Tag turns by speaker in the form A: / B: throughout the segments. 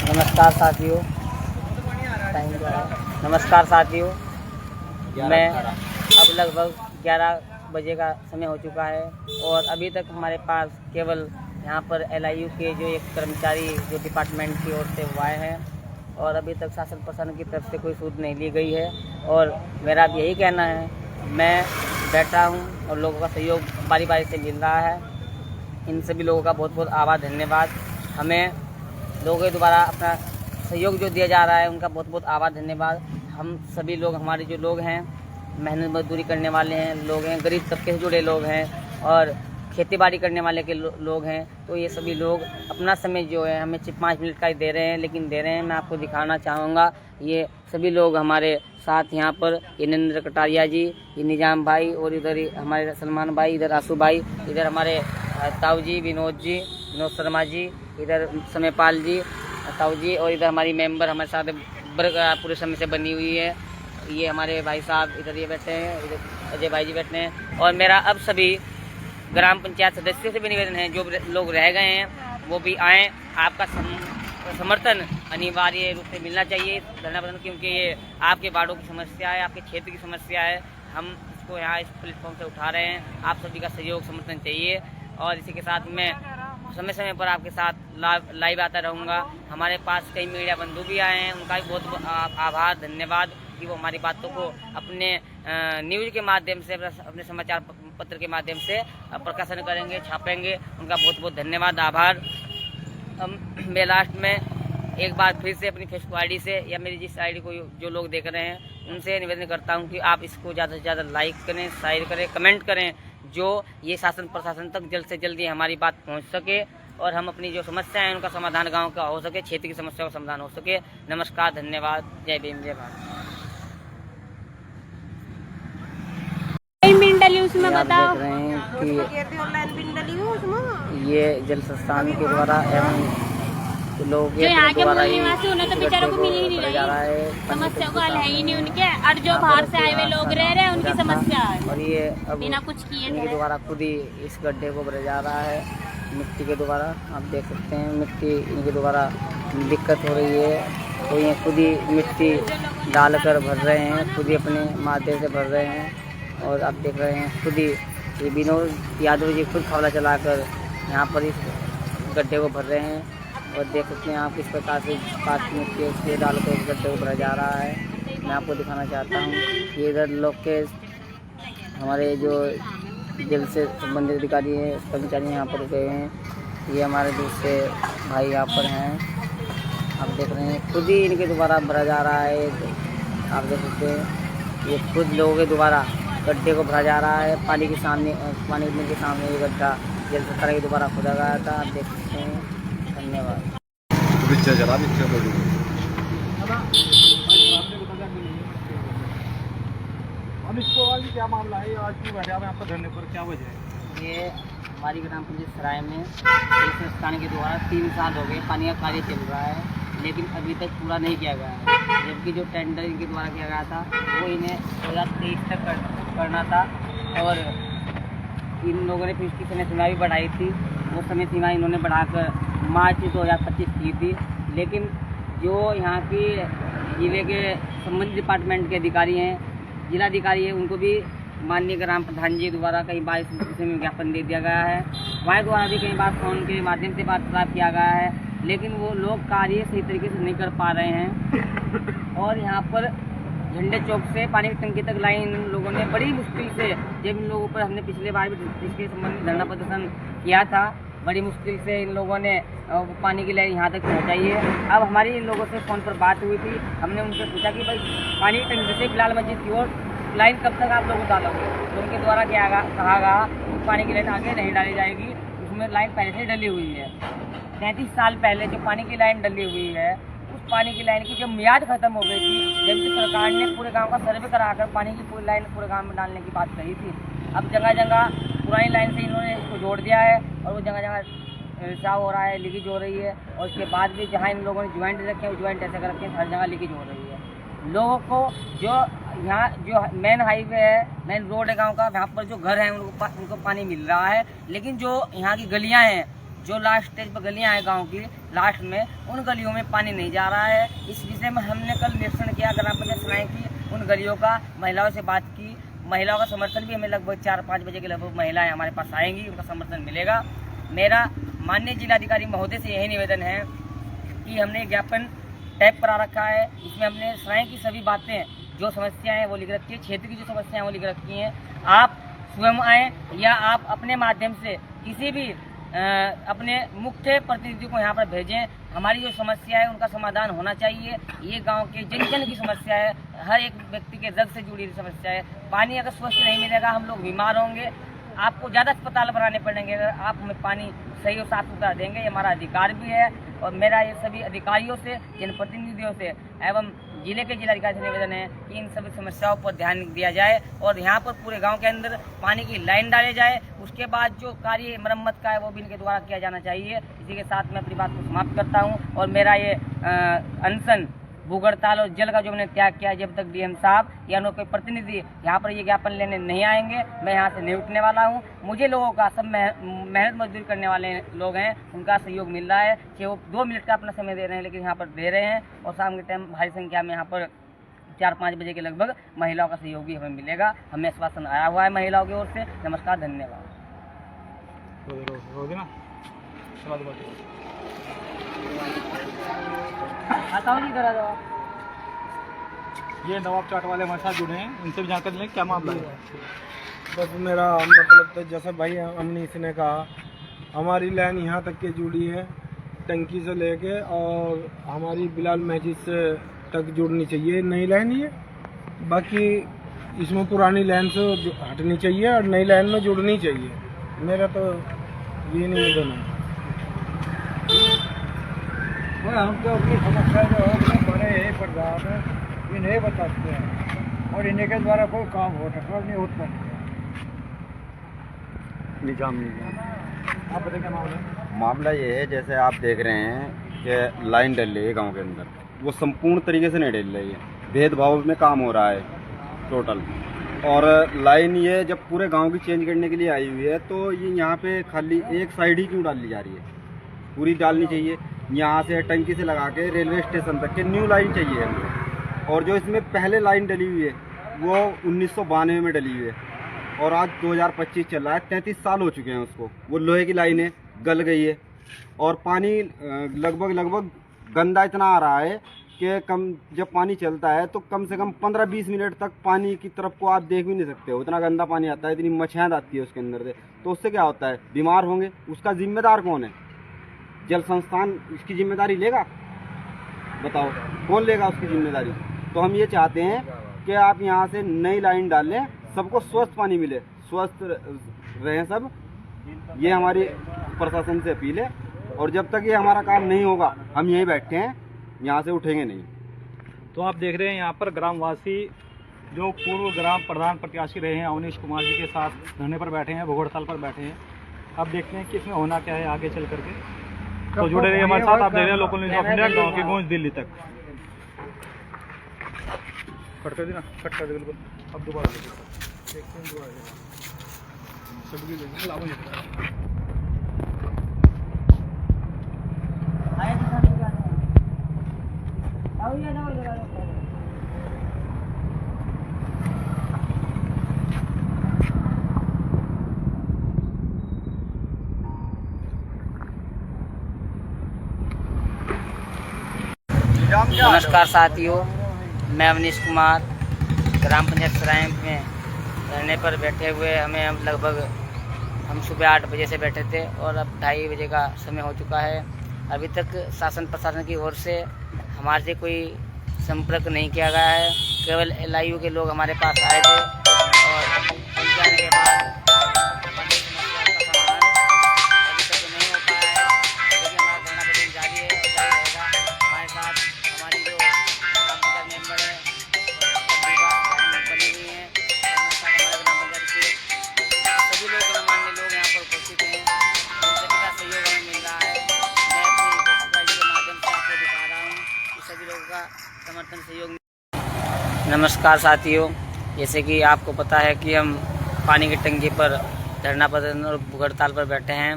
A: नमस्कार साथियों, मैं अब लगभग 11 बजे का समय हो चुका है और अभी तक हमारे पास केवल यहाँ पर LIU के जो एक कर्मचारी जो डिपार्टमेंट की ओर से वो आए हैं और अभी तक शासन प्रशासन की तरफ से कोई सूचना नहीं ली गई है। और मेरा अब यही कहना है, मैं बैठा हूँ और लोगों का सहयोग बारी बारी से मिल रहा है। इन सभी लोगों का बहुत बहुत आभार, धन्यवाद। हमें लोगों के द्वारा अपना सहयोग जो दिया जा रहा है उनका बहुत बहुत आभार, धन्यवाद। हम सभी लोग, हमारे जो लोग हैं, मेहनत मजदूरी करने वाले हैं लोग हैं, गरीब तबके से जुड़े लोग हैं और खेती बाड़ी करने वाले के लोग हैं, तो ये सभी लोग अपना समय जो है हमें 5 मिनट का ही दे रहे हैं, लेकिन दे रहे हैं। मैं आपको दिखाना चाहूँगा, ये सभी लोग हमारे साथ यहाँ पर, ये नरेंद्र कटारिया जी, ये निजाम भाई और इधर हमारे सलमान भाई, इधर आशू भाई, इधर हमारे ताऊ जी, विनोद शर्मा जी, इधर समयपाल जी, ताऊ जी, और इधर हमारी मेंबर हमारे साथ पूरे समय से बनी हुई है। ये हमारे भाई साहब इधर ये बैठे हैं, इधर अजय भाई जी बैठे हैं। और मेरा अब सभी ग्राम पंचायत सदस्यों से भी निवेदन है, जो लोग रह गए हैं वो भी आएँ। आपका समर्थन अनिवार्य रूप से मिलना चाहिए धरना प्रदर्शन, क्योंकि ये आपके वार्डों की समस्या है, आपके क्षेत्र की समस्या है। हम इसको यहाँ इस प्लेटफॉर्म से उठा रहे हैं, आप सभी का सहयोग समर्थन चाहिए। और इसी के साथ मैं समय समय पर आपके साथ लाइव आता रहूँगा। हमारे पास कई मीडिया बंधु भी आए हैं, उनका भी बहुत आभार, धन्यवाद कि वो हमारी बातों को अपने न्यूज़ के माध्यम से, अपने समाचार पत्र के माध्यम से प्रकाशन करेंगे, छापेंगे। उनका बहुत बहुत धन्यवाद, आभार। मैं लास्ट में एक बार फिर से अपनी फेसबुक ID से या मेरी जिस ID को जो लोग देख रहे हैं उनसे निवेदन करता हूं कि आप इसको ज़्यादा से ज़्यादा लाइक करें, शेयर करें, कमेंट करें, जो ये शासन प्रशासन तक जल्द से जल्द हमारी बात पहुंच सके और हम अपनी जो समस्या है उनका समाधान गांव का हो सके, क्षेत्र की समस्या का समाधान हो सके। नमस्कार, धन्यवाद, जय भीम, जय भारत।
B: उसमें बताओ।
A: आप देख रहे हैं कि ये जल संस्थान के द्वारा एवं लोग
B: जो यहाँ के मूल निवासी उन्हें तो बेचारों को मिल ही नहीं रही, समस्या को हल है ही नहीं उनके। और जो बाहर से आए हुए लोग रह रहे हैं उनकी समस्या है,
A: और ये अब
B: बिना कुछ किए
A: इनके द्वारा खुद ही इस गड्ढे को भरा जा रहा है मिट्टी के द्वारा। आप देख सकते हैं मिट्टी इनके द्वारा दिक्कत हो रही है, तो ये खुद ही मिट्टी डालकर भर रहे हैं, खुद ही अपने माध्यम से भर रहे हैं। और आप देख रहे हैं खुद ही विनोद यादव जी खुद फावड़ा चलाकर यहाँ पर इस गड्ढे को भर रहे हैं। और देख सकते हैं आप किस प्रकार से पास मिट्टी से डालकर इस गड्ढे को भरा जा रहा है। मैं आपको दिखाना चाहता हूँ कि इधर लोग के हमारे जो जल से संबंधित अधिकारी हैं, कर्मचारी यहाँ पर गए हैं। ये हमारे दूसरे भाई यहाँ पर हैं, आप देख रहे हैं खुद ही इनके द्वारा भरा जा रहा है। आप देख सकते हैं ये खुद लोगों के द्वारा गड्ढे को भरा जा रहा है। पानी के सामने ये गड्ढा जल सरकार के द्वारा खोदा गया था, आप देख सकते हैं। धन्यवाद।
C: क्या मामला है आज क्यों बैठे आप यहाँ पर धरने पर, क्या वजह है?
A: ये हमारी ग्राम पंचायत सराय में एक संस्थान के द्वारा 3 साल हो गए पानी का कार्य चल रहा है, लेकिन अभी तक पूरा नहीं किया गया है। जबकि जो टेंडर इनके द्वारा किया गया था वो इन्हें 2023 तक करना था और इन लोगों ने फिर इसकी समय सीमा भी बढ़ाई थी। वो समय सीमा इन्होंने बढ़ाकर मार्च 2025 की थी, लेकिन जो यहाँ की जिले के संबंधित डिपार्टमेंट के अधिकारी हैं, जिलाधिकारी है, उनको भी माननीय ग्राम प्रधान जी द्वारा कई बार इस विषय में ज्ञापन दे दिया गया है। हमारे द्वारा भी कई बार फ़ोन के माध्यम से बात प्राप्त किया गया है, लेकिन वो लोग कार्य सही तरीके से नहीं कर पा रहे हैं। और यहाँ पर झंडे चौक से पानी की टंकी तक लाइन इन लोगों ने बड़ी मुश्किल से, जब इन लोगों पर हमने पिछले बार भी इसके संबंध में धरना प्रदर्शन किया था, बड़ी मुश्किल से इन लोगों ने पानी की लाइन यहाँ तक पहुँचाई है। अब हमारी इन लोगों से फ़ोन पर बात हुई थी, हमने उनसे पूछा कि भाई पानी की टंकी से बिलाल मस्जिद की ओर लाइन कब तक आप लोग डालोगे, तो उनके द्वारा कहा गया पानी की लाइन आगे नहीं डाली जाएगी, उसमें लाइन पहले से डली हुई है। 33 साल पहले जो पानी की लाइन डली हुई है, उस पानी की लाइन की जब मियाद खत्म हो गई थी, जबकि सरकार ने पूरे गांव का सर्वे कराकर पानी की पूरी लाइन पूरे गांव में डालने की बात कही थी। अब जगह जगह पुरानी लाइन से इन्होंने इसको जोड़ दिया है और वो जगह जगह रिसाव हो रहा है, लीकेज हो रही है। और उसके बाद भी जहाँ इन लोगों ने ज्वाइंट रखे हैं, ज्वाइंट ऐसे कर रखे हैं, हर जगह लीकेज हो रही है। लोगों को जो यहाँ जो मेन हाईवे है, मेन रोड है गांव का, वहाँ पर जो घर हैं उनको पानी मिल रहा है, लेकिन जो यहाँ की गलियाँ हैं जो लास्ट स्टेज पर गलियां हैं गांव की लास्ट में, उन गलियों में पानी नहीं जा रहा है। इस विषय में हमने कल निरीक्षण किया ग्राम पंचायत सराय की, उन गलियों का, महिलाओं से बात की। महिलाओं का समर्थन भी हमें लगभग 4-5 बजे के लगभग महिलाएं हमारे पास आएंगी, उनका समर्थन मिलेगा। मेरा माननीय जिलाधिकारी महोदय से यही निवेदन है कि हमने ज्ञापन टाइप करा रखा है, इसमें हमने सराय की सभी बातें, जो समस्याएं वो लिख रखी है, क्षेत्र की जो समस्याएं वो लिख रखी हैं। आप स्वयं आएँ या आप अपने माध्यम से किसी भी अपने मुख्य प्रतिनिधि को यहाँ पर भेजें। हमारी जो समस्या है उनका समाधान होना चाहिए। ये गांव के जन जन की समस्या है, हर एक व्यक्ति के जग से जुड़ी हुई समस्या है। पानी अगर स्वच्छ नहीं मिलेगा हम लोग बीमार होंगे, आपको ज़्यादा अस्पताल बनाने पड़ेंगे अगर आप हमें पानी सही और साफ सुथरा देंगे। ये हमारा अधिकार भी है और मेरा ये सभी अधिकारियों से, जनप्रतिनिधियों से एवं जिले के जिलाधिकारी से निवेदन है कि इन सभी समस्याओं पर ध्यान दिया जाए और यहाँ पर पूरे गांव के अंदर पानी की लाइन डाले जाए। उसके बाद जो कार्य मरम्मत का है वो भी इनके द्वारा किया जाना चाहिए। इसी के साथ मैं अपनी बात को समाप्त करता हूँ और मेरा ये अनशन, भूख हड़ताल और जल का जो मैंने त्याग किया है, जब तक डीएम साहब या कोई प्रतिनिधि यहाँ पर ये ज्ञापन लेने नहीं आएंगे, मैं यहाँ से नहीं उठने वाला हूँ। मुझे लोगों का, सब मेहनत मजदूरी करने वाले लोग हैं, उनका सहयोग मिल रहा है कि वो 2 मिनट का अपना समय दे रहे हैं, लेकिन यहाँ पर दे रहे हैं और शाम के टाइम भारी संख्या में यहाँ पर 4-5 बजे के लगभग महिलाओं का सहयोग भी हमें मिलेगा। हमें आश्वासन आया हुआ है महिलाओं की ओर से। नमस्कार, धन्यवाद।
C: ये नवाब चाट वाले हमारे साथ जुड़े हैं, इनसे भी जानकारी लें क्या मामला है।
D: बस मेरा मतलब तो जैसा भाई अमनीश ने कहा, हमारी लाइन यहाँ तक के जुड़ी है, टंकी से लेके और हमारी बिलाल मस्जिद से तक जुड़नी चाहिए नई लाइन। ये बाकी इसमें पुरानी लाइन से हटनी चाहिए और नई लाइन में जुड़नी चाहिए। मेरा तो ये निवेदन है।
C: हम तो अपनी समस्या जो है बड़े ही प्रधान है, ये नहीं बताते हैं और इन्हीं के द्वारा कोई काम नहीं होता। निजाम आप बताइए क्या मामला है?
E: मामला ये है, जैसे आप देख रहे हैं कि लाइन डल रही है गांव के अंदर, वो संपूर्ण तरीके से नहीं डल रही है, भेदभाव में काम हो रहा है टोटल। और लाइन ये जब पूरे गांव की चेंज करने के लिए आई हुई है तो ये यहाँ पे खाली एक साइड ही क्यों डाल ली जा रही है? पूरी डालनी चाहिए। यहाँ से टंकी से लगा के रेलवे स्टेशन तक के न्यू लाइन चाहिए हमको। और जो इसमें पहले लाइन डली हुई है वो 1992 में डली हुई है और आज 2025 चल रहा है, 33 साल हो चुके हैं उसको। वो लोहे की लाइन है, गल गई है और पानी लगभग गंदा इतना आ रहा है कि जब पानी चलता है तो कम से कम 15-20 मिनट तक पानी की तरफ को आप देख भी नहीं सकते हो, इतना गंदा पानी आता है, इतनी मच्छर आती है उसके अंदर से। तो उससे क्या होता है, बीमार होंगे। उसका जिम्मेदार कौन है? जल संस्थान इसकी जिम्मेदारी लेगा? बताओ कौन लेगा उसकी जिम्मेदारी? तो हम ये चाहते हैं कि आप यहाँ से नई लाइन डाल लें, सबको स्वस्थ पानी मिले, स्वस्थ रहें सब। ये हमारी प्रशासन से अपील है और जब तक ये हमारा काम नहीं होगा हम यहीं बैठे हैं, यहाँ से उठेंगे नहीं।
C: तो आप देख रहे हैं यहाँ पर ग्रामवासी जो पूर्व ग्राम प्रधान प्रत्याशी रहे हैं अवनीश कुमार जी के साथ धरने पर बैठे हैं, भूख हड़ताल पर बैठे हैं। अब देखते हैं कि इसमें होना क्या है आगे चल करके। तो जुड़े रहिए हमारे साथ। आप देख रहे हैं लोकल न्यूज़ ऑफ इंडिया, गाँव की गूंज दिल्ली तक। कट कर देना, कट कर दे बिल्कुल। अब दोबारा
A: नमस्कार साथियों, मैं अवनीश कुमार ग्राम पंचायत सराय में धरने पर बैठे हुए हम लगभग सुबह 8 बजे से बैठे थे और अब 2:30 बजे का समय हो चुका है। अभी तक शासन प्रशासन की ओर से हमारे से कोई संपर्क नहीं किया गया है। केवल LIU के लोग हमारे पास आए थे और समझाने के बाद समर्थन सहयोग। नमस्कार साथियों, जैसे कि आपको पता है कि हम पानी की टंकी पर धरना प्रदर्शन और भूख हड़ताल पर बैठे हैं।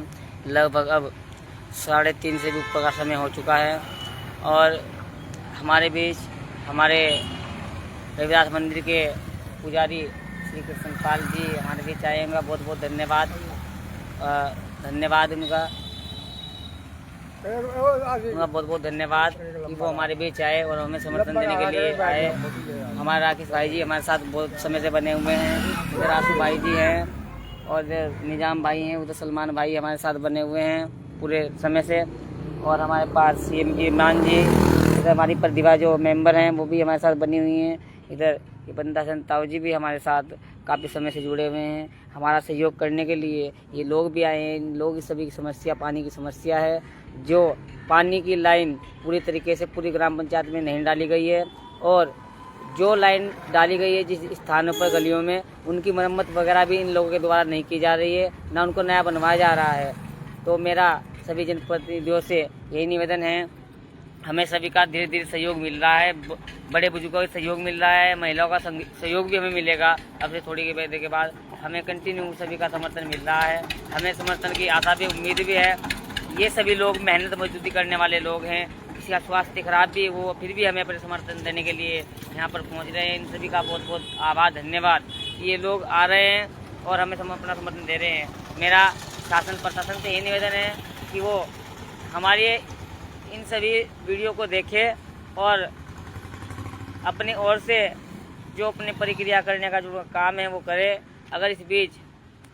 A: लगभग अब 3:30 से भी ऊपर का समय हो चुका है और हमारे बीच हमारे रविदास मंदिर के पुजारी श्री कृष्णपाल जी हमारे बीच आए। उनका बहुत बहुत धन्यवाद उनका बहुत बहुत धन्यवाद कि वो हमारे बीच आए और हमें समर्थन देने के लिए आए। हमारे राकेश भाई जी हमारे साथ बहुत समय से बने हुए हैं। इधर आशू भाई जी हैं और इधर निजाम भाई हैं, उधर सलमान भाई हमारे साथ बने हुए हैं पूरे समय से। और हमारे पास CM जी इमरान जी, इधर हमारी प्रतिभा जो मेंबर हैं वो भी हमारे साथ बनी हुई हैं। इधर ये बंदा संताव जी भी हमारे साथ काफ़ी समय से जुड़े हुए हैं हमारा सहयोग करने के लिए। ये लोग भी आए हैं। इन लोग की सभी की समस्या पानी की समस्या है। जो पानी की लाइन पूरी तरीके से पूरी ग्राम पंचायत में नहीं डाली गई है और जो लाइन डाली गई है जिस स्थानों पर गलियों में उनकी मरम्मत वगैरह भी इन लोगों के द्वारा नहीं की जा रही है, ना उनको नया बनवाया जा रहा है। तो मेरा सभी जनप्रतिनिधियों से यही निवेदन है, हमें सभी का धीरे धीरे सहयोग मिल रहा है, बड़े बुजुर्गों का सहयोग मिल रहा है, महिलाओं का सहयोग भी हमें मिलेगा। अब से थोड़ी देर के बाद हमें कंटिन्यू सभी का समर्थन मिल रहा है। हमें समर्थन की आशा भी उम्मीद भी है। ये सभी लोग मेहनत मजदूरी करने वाले लोग हैं, किसी का स्वास्थ्य खराब भी वो फिर भी हमें अपने समर्थन देने के लिए यहाँ पर पहुँच रहे हैं। इन सभी का बहुत बहुत आभार धन्यवाद। ये लोग आ रहे हैं और हमें अपना समर्थन दे रहे हैं। मेरा शासन प्रशासन से यही निवेदन है कि वो हमारे इन सभी वीडियो को देखे और अपनी ओर से जो अपनी प्रक्रिया करने का जो काम है वो करे। अगर इस बीच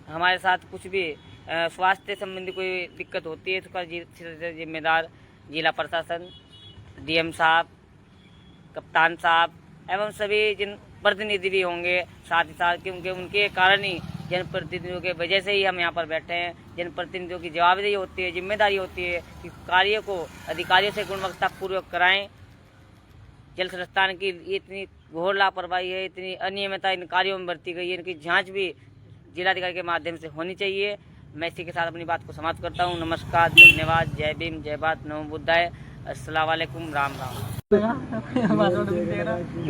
A: हमारे साथ कुछ भी स्वास्थ्य संबंधी कोई दिक्कत होती है तो उसका जिम्मेदार जिला प्रशासन, DM साहब, कप्तान साहब एवं सभी जिन प्रतिनिधि भी होंगे साथ ही साथ, क्योंकि उनके कारण ही जनप्रतिनिधियों के वजह से ही हम यहाँ पर बैठे हैं। जनप्रतिनिधियों की जवाबदेही होती है, जिम्मेदारी होती है कि कार्य को अधिकारियों से गुणवत्तापूर्वक कराएं। जल संस्थान की इतनी घोर लापरवाही है, इतनी अनियमितता इन कार्यों में बरती गई है, इनकी जांच भी जिलाधिकारी के माध्यम से होनी चाहिए। मैं इसी के साथ अपनी बात को समाप्त करता हूँ। नमस्कार, धन्यवाद, जय भीम, जय भारत, नमो बुद्धाय, अस्सलाम वालेकुम, राम राम।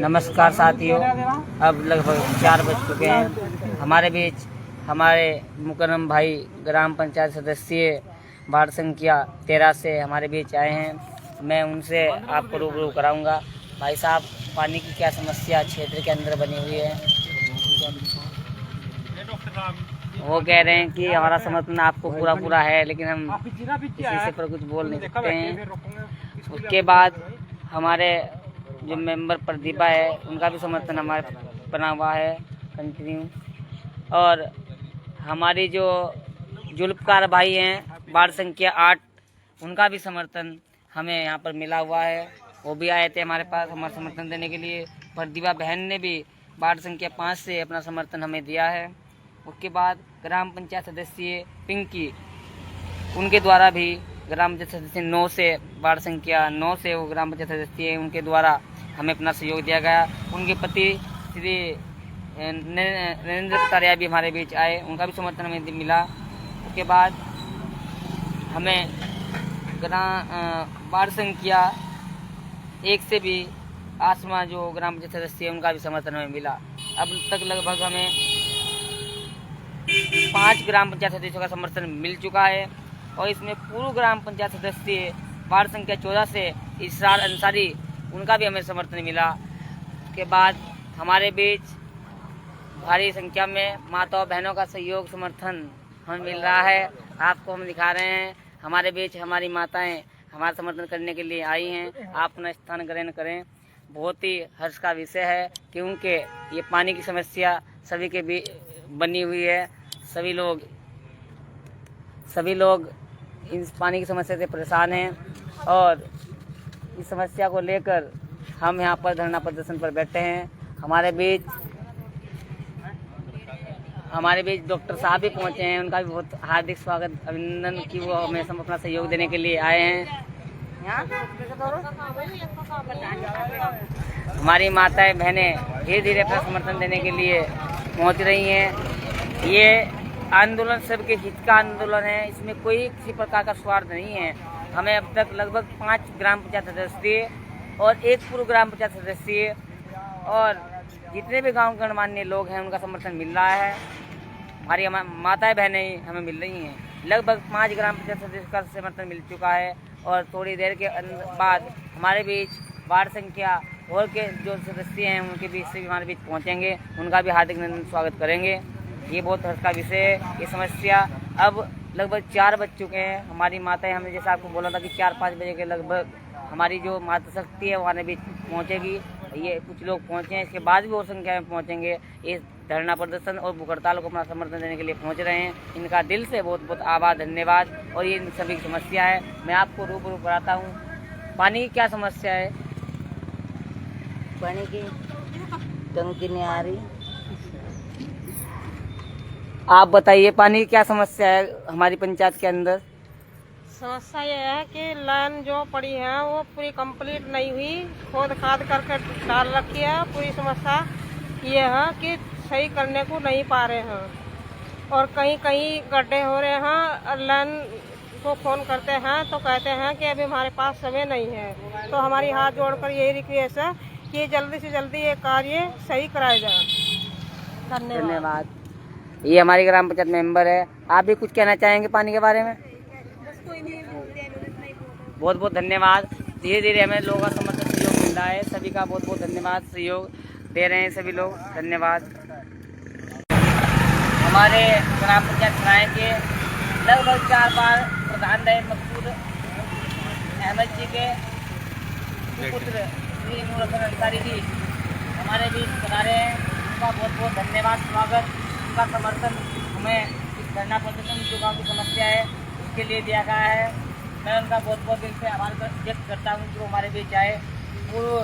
A: नमस्कार साथियों, अब लगभग 4 बज चुके हैं। हमारे बीच हमारे मुकरम भाई ग्राम पंचायत सदस्य वार्ड संख्या 13 से हमारे बीच आए हैं। मैं उनसे आपको रूबरू कराऊंगा। भाई साहब, पानी की क्या समस्या क्षेत्र के अंदर बनी हुई है? वो कह रहे हैं कि हमारा समर्थन आपको पूरा है, लेकिन हम किसी से पर कुछ बोल नहीं सकते हैं। उसके बाद हमारे जो मेंबर प्रतिभा है उनका भी समर्थन हमारे बना हुआ है कंटिन्यू। और हमारी जो जुल्फकार भाई हैं वार्ड संख्या 8, उनका भी समर्थन हमें यहाँ पर मिला हुआ है। वो भी आए थे हमारे पास हमारा समर्थन देने के लिए। प्रतिभा बहन ने भी वार्ड संख्या 5 से अपना समर्थन हमें दिया है। उसके बाद ग्राम पंचायत सदस्य पिंकी, उनके द्वारा भी ग्राम पंचायत सदस्य 9 से वार्ड संख्या 9 से वो ग्राम पंचायत सदस्य हैं, उनके द्वारा हमें अपना सहयोग दिया गया। उनके पति श्री नरेंद्र कटारिया भी हमारे बीच आए, उनका भी समर्थन हमें मिला। उसके बाद हमें वार्ड संख्या 1 से भी आसमा जो ग्राम पंचायत सदस्य है उनका भी समर्थन हमें मिला। अब तक लगभग हमें 5 ग्राम पंचायत सदस्यों का समर्थन मिल चुका है और इसमें पूर्व ग्राम पंचायत सदस्य वार्ड संख्या 14 से इसरार अंसारी, उनका भी हमें समर्थन मिला। उसके बाद हमारे बीच भारी संख्या में माताओं बहनों का सहयोग समर्थन हमें मिल रहा है। आपको हम दिखा रहे हैं, हमारे बीच हमारी माताएं हमारा समर्थन करने के लिए आई हैं। आप अपना स्थान ग्रहण करें। बहुत ही हर्ष का विषय है क्योंकि ये पानी की समस्या सभी के भी बनी हुई है। सभी लोग इस पानी की समस्या से परेशान हैं और इस समस्या को लेकर हम यहाँ पर धरना प्रदर्शन पर बैठे हैं। हमारे बीच डॉक्टर साहब भी पहुँचे हैं, उनका भी बहुत हार्दिक स्वागत अभिनंदन कि वो हमें अपना सहयोग देने के लिए आए हैं। हमारी माताएं बहनें धीरे धीरे अपना समर्थन देने के लिए पहुँच रही हैं। ये आंदोलन सबके हित का आंदोलन है, इसमें कोई किसी प्रकार का स्वार्थ नहीं है। हमें अब तक लगभग 5 ग्राम पंचायत सदस्य और 1 पूर्व ग्राम पंचायत सदस्य और जितने भी गांव गणमान्य लोग हैं उनका समर्थन मिल रहा है। हमारी माताएं बहनें हमें मिल रही हैं। लगभग 5 ग्राम पंचायत सदस्य का समर्थन मिल चुका है और थोड़ी देर के बाद हमारे बीच वार्ड संख्या और के जो सदस्य हैं उनके बीच से भी हमारे बीच पहुंचेंगे, उनका भी हार्दिक स्वागत करेंगे। ये बहुत हर्ष का विषय है। ये समस्या अब लगभग 4 बज चुके हैं। हमारी माताएं, हमने जैसा आपको बोला था कि 4-5 बजे के लगभग हमारी जो माता शक्ति है वो हमारे बीच पहुँचेगी। ये कुछ लोग पहुँचे हैं, इसके बाद भी और संख्या में पहुँचेंगे। इस धरना प्रदर्शन और भूख हड़ताल को अपना समर्थन देने के लिए पहुँच रहे हैं। इनका दिल से बहुत बहुत आभार, धन्यवाद। और ये इन सभी की समस्या है, मैं आपको रूबरू कराता हूँ। पानी की क्या समस्या है?
F: पानी की टंकी नहीं आ रही।
A: आप बताइए, पानी की क्या समस्या है हमारी पंचायत के अंदर?
G: समस्या ये है कि लाइन जो पड़ी है वो पूरी कंप्लीट नहीं हुई, खोद खाद करके डाल रखी है। पूरी समस्या ये है कि सही करने को नहीं पा रहे हैं और कहीं कहीं गड्ढे हो रहे हैं। लाइन को फ़ोन करते हैं तो कहते हैं कि अभी हमारे पास समय नहीं है। तो हमारी हाथ जोड़कर यही रिक्वेस्ट है कि जल्दी से जल्दी ये कार्य सही कराया जाए।
A: धन्यवाद। ये हमारी ग्राम पंचायत मेंबर है। आप भी कुछ कहना चाहेंगे पानी के बारे में? बहुत बहुत धन्यवाद। धीरे धीरे हमें लोगों का समर्थन सहयोग मिल रहा है। सभी का बहुत बहुत धन्यवाद, सहयोग दे रहे हैं सभी लोग, धन्यवाद। हमारे ग्राम पंचायत सराय के लगभग 4 बार प्रधान रहे मकसूद अहमद जी के पुत्र श्री नूर हसन अंसारी जी हमारे बीच बता रहे हैं। उनका बहुत बहुत धन्यवाद, स्वागत। उनका समर्थन हमें इस धरना प्रदर्शन जो गाँव की समस्या है उसके लिए दिया गया है। मैं उनका बहुत बहुत दिल से आभार व्यक्त करता हूँ जो हमारे बीच आए। पूर्व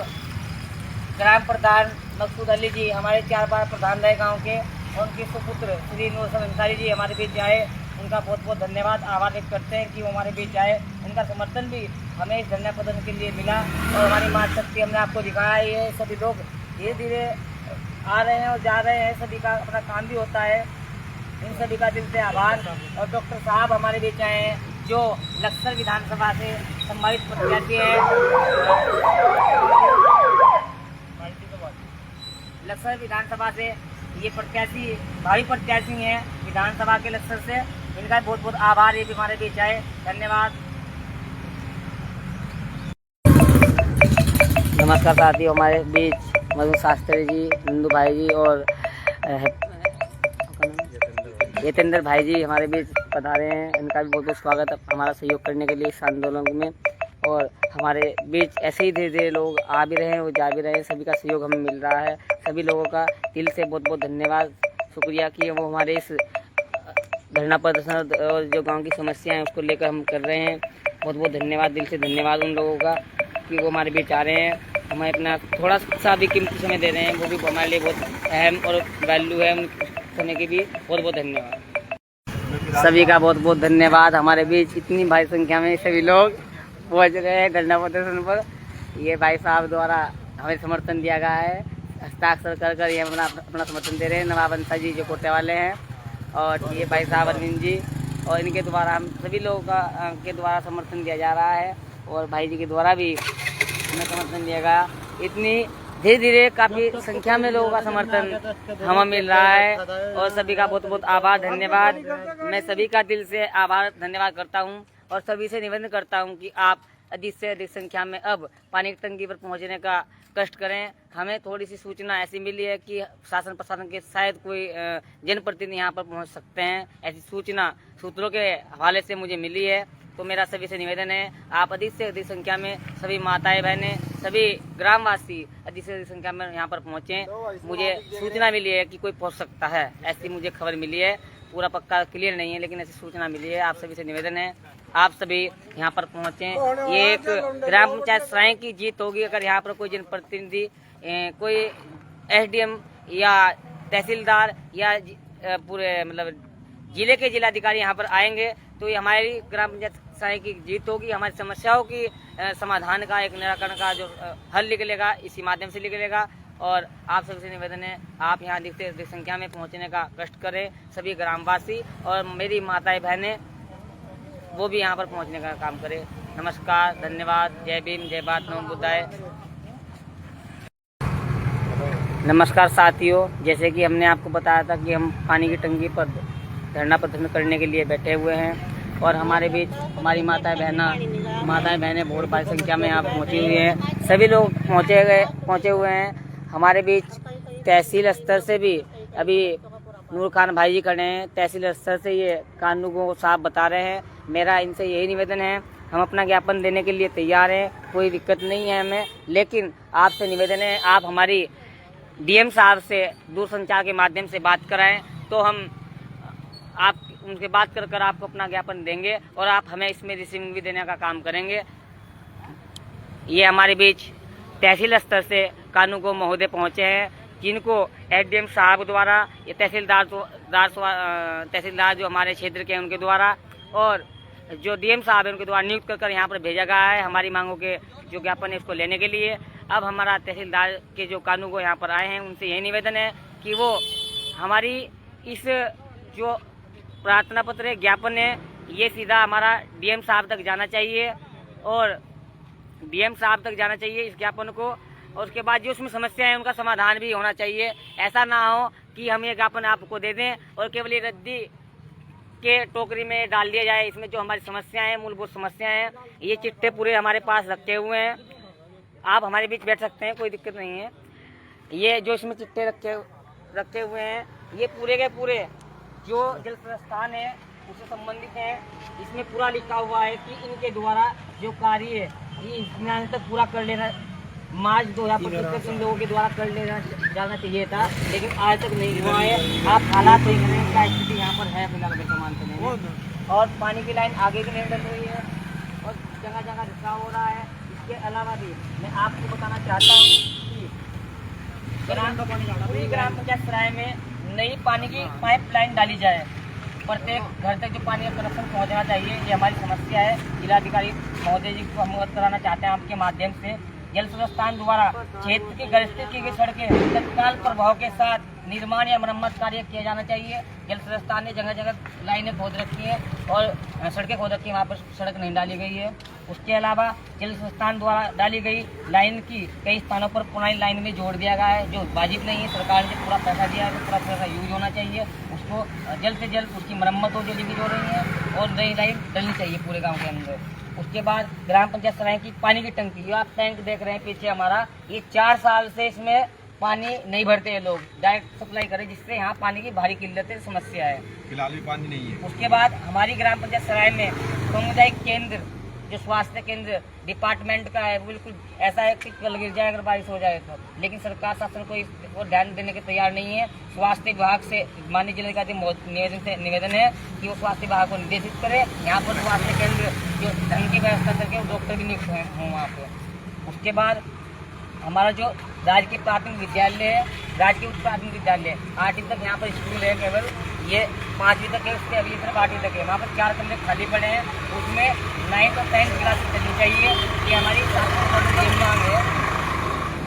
A: ग्राम प्रधान मकसूद अली जी हमारे 4 बार प्रधान रहे गांव के, और उनके सुपुत्र श्री नूर हसन अंसारी जी हमारे बीच आए। उनका बहुत बहुत धन्यवाद, आभार व्यक्त करते हैं कि वो हमारे बीच आए। उनका समर्थन भी हमें इस धरना प्रदर्शन के लिए मिला और हमारी माँ शक्ति हमने आपको दिखाया। ये सभी लोग धीरे धीरे आ रहे हैं और जा रहे हैं, सभी का अपना काम भी होता है। इन सभी का दिल से आभार। और डॉक्टर साहब हमारे बीच आए हैं जो लक्सर विधानसभा से संभावित प्रत्याशी है। लक्सर विधानसभा से ये प्रत्याशी भावी प्रत्याशी हैं विधानसभा के लक्सर से। इनका बहुत बहुत आभार, ये भी हमारे बीच आए, धन्यवाद। नमस्कार साथियों, हमारे बीच मधु शास्त्री जी, नंदू भाई जी और यतेंद्र भाई जी हमारे बीच पधारे हैं। इनका भी बहुत बहुत स्वागत है हमारा सहयोग करने के लिए इस आंदोलन में। और हमारे बीच ऐसे ही धीरे धीरे लोग आ भी रहे हैं और जा भी रहे हैं, सभी का सहयोग हमें मिल रहा है। सभी लोगों का दिल से बहुत बहुत धन्यवाद, शुक्रिया कि वो हमारे इस धरना प्रदर्शन और जो गांव की समस्याएं हैं उसको लेकर हम कर रहे हैं। बहुत बहुत धन्यवाद, दिल से धन्यवाद उन लोगों का कि वो हमारे बीच आ रहे हैं, हमें अपना थोड़ा सा भी कीमती समय दे रहे हैं। वो भी हमारे लिए बहुत अहम और वैल्यू है, उन समय की भी बहुत बहुत धन्यवाद। सभी का बहुत बहुत धन्यवाद। हमारे बीच इतनी भारी संख्या में सभी लोग पहुंच रहे हैं धरना प्रदर्शन पर। ये भाई साहब द्वारा हमें समर्थन दिया गया है, हस्ताक्षर कर कर ये अपना समर्थन दे रहे हैं। नवाब अंसारी जी जो कोटे वाले हैं, और ये भाई साहब अरविंद जी, और इनके द्वारा हम सभी लोगों का के द्वारा समर्थन दिया जा रहा है। और भाई जी के द्वारा भी हमें समर्थन दिया गया। इतनी धीरे धीरे काफ़ी संख्या में लोगों का समर्थन हमें मिल रहा है और सभी का बहुत बहुत आभार, धन्यवाद। मैं सभी का दिल से आभार धन्यवाद करता हूं और सभी से निवेदन करता हूं कि आप अधिक से अधिक संख्या में अब पानी की टंकी पर पहुंचने का कष्ट करें। हमें थोड़ी सी सूचना ऐसी मिली है कि शासन प्रशासन के शायद कोई जनप्रतिनिधि यहाँ पर पहुँच सकते हैं, ऐसी सूचना सूत्रों के हवाले से मुझे मिली है। तो मेरा सभी से निवेदन है, आप अधिक से अधिक संख्या में सभी माताएं बहनें, सभी ग्रामवासी अधिक से अधिक संख्या में यहाँ पर पहुँचें। मुझे सूचना मिली है कि कोई पहुँच सकता है, ऐसी मुझे खबर मिली है। पूरा पक्का क्लियर नहीं है, लेकिन ऐसी सूचना मिली है। आप सभी से निवेदन है, आप सभी यहाँ पर पहुँचें। ये एक ग्राम पंचायत सराय की जीत होगी अगर यहाँ पर कोई जनप्रतिनिधि, कोई एसडीएम या तहसीलदार या पूरे मतलब जिले के जिलाधिकारी यहाँ पर आएंगे तो ये हमारी ग्राम पंचायत सराय की जीत होगी। हमारी समस्याओं की समाधान का, एक निराकरण का जो हल निकलेगा इसी माध्यम से निकलेगा। और आप सबसे निवेदन है, आप यहाँ अधिक से अधिक संख्या में पहुँचने का कष्ट करें, सभी ग्रामवासी और मेरी माताएं बहनें वो भी यहाँ पर पहुँचने का काम करें। नमस्कार, धन्यवाद, जय भीम, जय भारत, नमो बुद्धाय। नमस्कार साथियों, जैसे कि हमने आपको बताया था कि हम पानी की टंकी पर धरना प्रदर्शन करने के लिए बैठे हुए हैं। और हमारे बीच हमारी माताएं बहनें बहुत बड़ी संख्या में यहाँ पहुँची हुई हैं। सभी लोग पहुँचे हुए हैं। हमारे बीच तहसील स्तर से भी अभी नूर खान भाई जी खड़े हैं। तहसील स्तर से ये कानून को साफ बता रहे हैं। मेरा इनसे यही निवेदन है, हम अपना ज्ञापन देने के लिए तैयार हैं, कोई दिक्कत नहीं है हमें, लेकिन आपसे निवेदन है आप हमारी डीएम साहब से दूरसंचार के माध्यम से बात कराएं, तो हम आप उनसे बात कर आपको अपना ज्ञापन देंगे और आप हमें इसमें रिसीविंग भी देने का काम करेंगे। ये हमारे बीच तहसील स्तर से कानून को महोदय पहुँचे हैं, जिनको एडीएम साहब द्वारा ये तहसीलदार जो हमारे क्षेत्र के हैं उनके द्वारा और जो डीएम साहब है उनके द्वारा नियुक्त कर यहाँ पर भेजा गया है हमारी मांगों के जो ज्ञापन है उसको लेने के लिए। अब हमारा तहसीलदार के जो कानून को यहाँ पर आए हैं उनसे यही निवेदन है कि वो हमारी इस जो प्रार्थना पत्र है, ज्ञापन है, ये सीधा हमारा डीएम साहब तक जाना चाहिए और डीएम साहब तक जाना चाहिए इस ज्ञापन को। और उसके बाद जो उसमें समस्या है उनका समाधान भी होना चाहिए। ऐसा ना हो कि हम ये ज्ञापन आपको दे दें और केवल ये रद्दी के टोकरी में डाल दिया जाए। इसमें जो हमारी समस्याएं हैं, मूलभूत समस्याएं हैं, ये चिट्ठे पूरे हमारे पास रखे हुए हैं। आप हमारे बीच बैठ सकते हैं, कोई दिक्कत नहीं है। ये जो इसमें चिट्ठे रखे हुए हैं, ये पूरे के पूरे जो जल संस्थान है उससे संबंधित है। इसमें पूरा लिखा हुआ है कि इनके द्वारा जो कार्य है ये इस तक पूरा कर लेना, मार्च 2025 इन लोगों के द्वारा कर लेना जाना चाहिए था, लेकिन आज तक नहीं हुआ है। आप हालात देख रहे हैं, क्या स्थिति यहाँ पर है फिलहाल वर्तमान समय में। और पानी की लाइन आगे भी नहीं डल रही है और जगह जगह रिसाव हो रहा है। इसके अलावा भी मैं आपको बताना चाहता हूँ कि ग्राम पंचायत सराय में नई पानी की पाइपलाइन डाली जाए, प्रत्येक घर तक जो पानी का कनेक्शन पहुँचना चाहिए, ये हमारी समस्या है। जिलाधिकारी महोदय जी को हम अवगत कराना चाहते हैं आपके माध्यम से। जल संस्थान द्वारा क्षेत्र की ग्रस्त की गई सड़कें तत्काल प्रभाव के साथ निर्माण या मरम्मत कार्य किया जाना चाहिए। जल संस्थान ने जगह जगह लाइनें खोद रखी हैं और सड़कें खोद रखी हैं, वहाँ पर सड़क नहीं डाली गई है। उसके अलावा जल संस्थान द्वारा डाली गई लाइन की कई स्थानों पर पुरानी लाइन में जोड़ दिया गया है, जो वाजिब नहीं है। सरकार ने पूरा पैसा दिया है, तो पूरा पैसा यूज होना चाहिए। उसको जल्द से जल्द उसकी मरम्मत हो जो भी हो रही है और नई लाइन डलनी चाहिए पूरे गाँव के अंदर। उसके बाद ग्राम पंचायत सराय की पानी की टंकी, जो आप टैंक देख रहे हैं पीछे हमारा, ये 4 साल से इसमें पानी नहीं भरते हैं लोग, डायरेक्ट सप्लाई करें, जिससे यहाँ पानी की भारी किल्लत है, समस्या है।
E: फिलहाल भी पानी नहीं है।
A: उसके बाद हमारी ग्राम पंचायत सराय में सामुदायिक केंद्र जो स्वास्थ्य केंद्र डिपार्टमेंट का है, बिल्कुल ऐसा है कि कल गिर जाए अगर बारिश हो जाए तो, लेकिन सरकार शासन को इस और ध्यान देने के तैयार नहीं है। स्वास्थ्य विभाग से माननीय जिलाधिकारी निवेदन है कि वो स्वास्थ्य विभाग को निर्देशित करे, यहाँ पर स्वास्थ्य केंद्र जो ढंग की व्यवस्था करके डॉक्टर भी नियुक्त हों वहाँ पे। उसके बाद हमारा जो राजकीय प्राथमिक विद्यालय है, राजकीय उच्च प्राथमिक विद्यालय 8वीं तक यहाँ पर स्कूल है, केवल ये 5वीं तक है, उसके अभी सिर्फ 8वीं तक है। वहाँ पर 4 कमरे खाली पड़े हैं, उसमें 9th और 10th क्लास चलनी चाहिए, ये हमारी मांग है।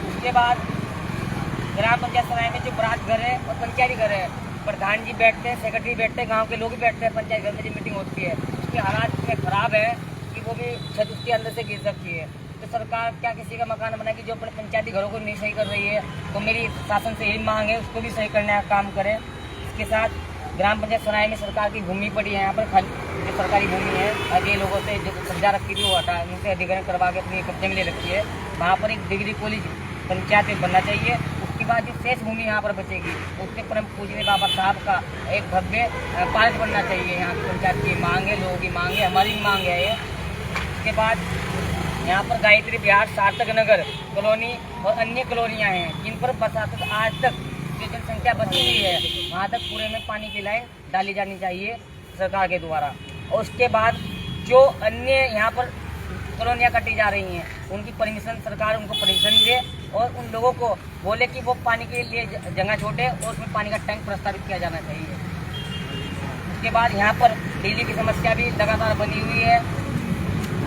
A: उसके बाद ग्राम पंचायत सराय में जो बरात घर है और पंचायती घर है, प्रधान जी बैठते हैं, सेक्रेटरी बैठते हैं, गाँव के लोग भी बैठते हैं, पंचायत घर में जो मीटिंग होती है, उसके हालात इतने खराब है कि वो भी छत उसके अंदर से गिर सकती है। तो सरकार क्या किसी का मकान बनाएगी जो अपने पंचायती घरों को नहीं सही कर रही है? तो मेरी शासन से यही मांग है उसको भी सही करने का काम करें। इसके साथ ग्राम पंचायत सराय में सरकार की भूमि पड़ी है, यहाँ पर खाली जो सरकारी भूमि है, आगे लोगों से जो कब्जा रखी थी वो हटा, उनसे अधिग्रहण करवा के अपनी कब्जे में ले रखी है। वहाँ पर एक डिग्री कॉलेज पंचायत में बनना चाहिए। उसके बाद जो शेष भूमि यहाँ पर बचेगी उससे परम पूजनीय बाबा साहब का एक भव्य पार्क बनना चाहिए। यहाँ की पंचायत की मांग है, लोगों की मांग है, हमारी भी मांग है ये। उसके बाद यहाँ पर गायत्री विहार, सार्थक नगर कॉलोनी और अन्य कॉलोनियाँ हैं जिन पर बरसात आज तक जो जनसंख्या बची हुई है, वहाँ तक पूरे में पानी की लाइन डाली जानी चाहिए सरकार के द्वारा। और उसके बाद जो अन्य यहाँ पर कॉलोनियाँ कटी जा रही हैं उनकी परमिशन, सरकार उनको परमिशन दे और उन लोगों को बोले कि वो पानी के लिए जगह छोड़े और उसमें पानी का टैंक प्रस्तावित किया जाना चाहिए। उसके बाद यहाँ पर बिजली की समस्या भी लगातार बनी हुई है,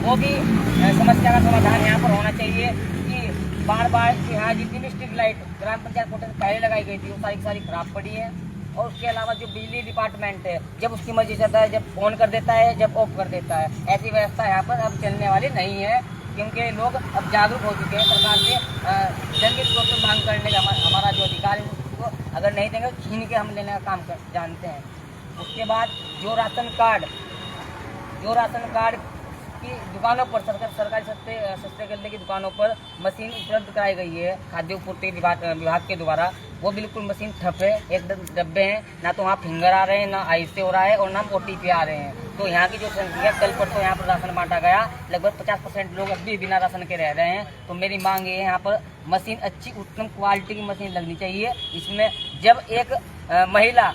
A: वो भी समस्या का समाधान यहाँ पर होना चाहिए कि बार बार यहाँ जितनी भी स्ट्रीट लाइट ग्राम पंचायत कोटे से पहले लगाई गई थी वो सारी खराब पड़ी है। और उसके अलावा जो बिजली डिपार्टमेंट है, जब उसकी मर्जी से आता है, जब ऑन कर देता है, जब ऑफ कर देता है, ऐसी व्यवस्था यहाँ पर अब चलने वाली नहीं है, क्योंकि लोग अब जागरूक हो चुके हैं। सरकार से जन स्रोत पर मांग करने का हमारा जो अधिकार है उसको अगर नहीं देंगे छीन के हम लेने का काम जानते हैं। उसके बाद जो राशन कार्ड की दुकानों पर सरकारी सस्ते गल्ले की दुकानों पर मशीन उपलब्ध कराई गई है खाद्य पूर्ति विभाग के द्वारा, वो बिल्कुल मशीन ठप है, एकदम डब्बे हैं, ना तो वहाँ फिंगर आ रहे हैं, ना आई से हो रहा है और ना OTP आ रहे हैं। तो यहाँ की जो संख्या कल पर तो यहाँ पर राशन बांटा गया, लगभग 50% लोग अभी बिना राशन के रह रहे हैं। तो मेरी मांग ये है, यहाँ पर मशीन अच्छी उत्तम क्वालिटी की मशीन लगनी चाहिए। इसमें जब एक महिला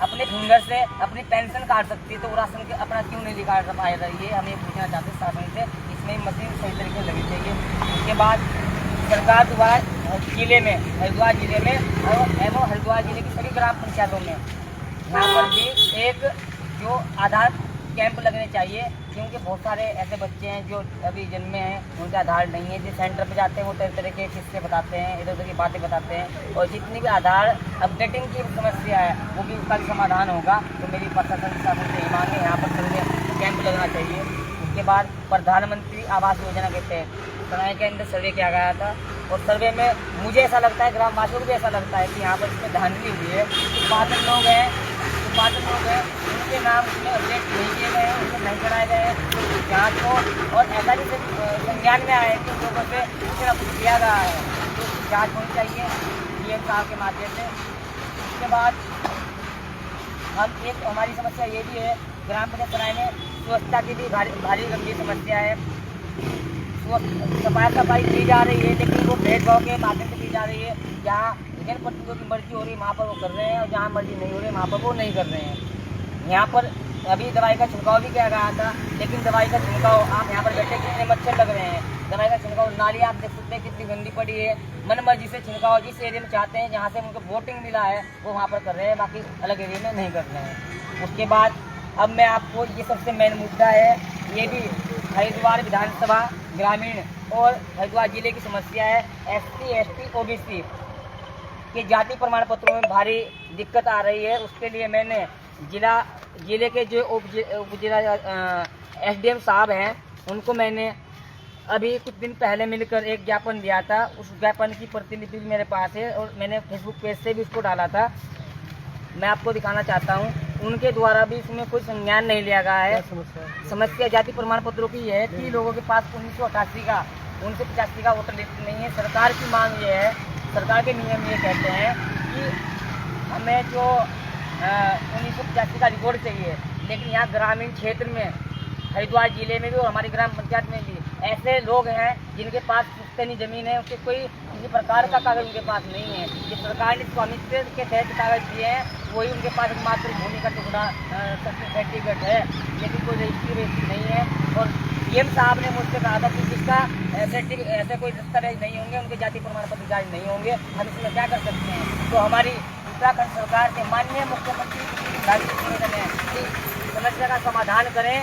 A: अपने फिंगर से अपनी पेंशन काट सकती है तो वो राशन के अपना क्यों नहीं निकाल पा रही है, हम ये पूछना चाहते हैं शासन से। इसमें मशीन सही तरीके से लगनी चाहिए। उसके बाद सरकार द्वारा जिले में हरिद्वार जिले में एवं हरिद्वार जिले की सभी ग्राम पंचायतों में यहाँ पर भी एक जो आधार कैंप लगने चाहिए, क्योंकि बहुत सारे ऐसे बच्चे हैं जो अभी जन्मे हैं, उनका आधार नहीं है। जिस सेंटर पे जाते हैं वो तरह तरह के किस्से बताते हैं, इधर उधर की बातें बताते हैं, और जितनी भी आधार अपडेटिंग की समस्या है वो भी उसका भी समाधान होगा। तो मेरी प्रशासन शासन से मांग है, यहाँ पर सर्वे कैंप लगना चाहिए। उसके बाद प्रधानमंत्री आवास योजना के तहत सराय के अंदर सर्वे किया गया था, और सर्वे में मुझे ऐसा लगता है, ग्रामवासियों को भी ऐसा लगता है कि यहाँ पर इसमें धांधली हुई है। पात्र लोग हैं उनके नाम उसमें अपडेट नहीं किए गए हैं, उसमें नहीं कराए गए हैं। तो जाँच को और ऐसा भी संज्ञान में आए कि लोगों से कुछ किया गया है, तो उसकी जाँच होनी चाहिए DM साहब के माध्यम से। उसके बाद हम एक हमारी समस्या ये भी है, ग्राम पंचायत सराय में स्वच्छता की भी भारी गंभीर समस्या है। सफाई की जा रही है, लेकिन वो भेदभाव के माध्यम से की जा रही है। जहाँ जनप्रतिनिधियों की मर्जी हो रही है वहाँ पर वो कर रहे हैं, और जहाँ मर्जी नहीं हो रही है वहाँ पर वो नहीं कर रहे हैं। यहाँ पर अभी दवाई का छिड़काव भी किया गया था, लेकिन दवाई का छिड़काव, आप यहाँ पर बैठे कितने मच्छर लग रहे हैं, दवाई का छिड़काव, नाली आप देख सकते हैं कितनी गंदी पड़ी है। मन मर्जी से छिड़काव जिस एरिया में चाहते हैं, जहाँ से उनको वोटिंग मिला है वो वहाँ पर कर रहे हैं, बाकी अलग एरिया में नहीं कर रहे हैं। उसके बाद अब मैं आपको ये सबसे मेन मुद्दा है, ये भी हरिद्वार विधानसभा ग्रामीण और हरिद्वार जिले की समस्या है। SC ST OBC के जाति प्रमाण पत्रों में भारी दिक्कत आ रही है। उसके लिए मैंने जिले के जो उप जिला SDM साहब हैं, उनको मैंने अभी कुछ दिन पहले मिलकर एक ज्ञापन दिया था। उस ज्ञापन की प्रतिलिपि भी मेरे पास है, और मैंने फेसबुक पेज से भी उसको डाला था। मैं आपको दिखाना चाहता हूँ, उनके द्वारा भी इसमें कोई संज्ञान नहीं लिया गया है। समस्या जाति प्रमाण पत्रों की है कि लोगों के पास 1988 का 1985 का वोटर लिस्ट नहीं है। सरकार की मांग ये है, सरकार के नियम ये कहते हैं कि हमें जो 1985 का रिकॉर्ड चाहिए, लेकिन यहाँ ग्रामीण क्षेत्र में हरिद्वार जिले में भी और हमारी ग्राम पंचायत में भी ऐसे लोग हैं जिनके पास पुश्तैनी ज़मीन है, उसके कोई किसी प्रकार का कागज़ उनके पास नहीं है। ये सरकार ने स्वामित्व के तहत कागज़ दिए हैं, वही उनके पास एकमात्र भूमि का टुकड़ा सर्टिफिकेट है, लेकिन कोई रजिस्ट्री नहीं है। और DM साहब ने मुझसे कहा था कि जिसका ऐसे कोई दस्तावेज नहीं होंगे, उनके जाति प्रमाण पत्र जारी नहीं होंगे, हम इसमें क्या कर सकते हैं। तो हमारी उत्तराखंड सरकार के माननीय मुख्यमंत्री निवेदन है कि समस्या का समाधान करें।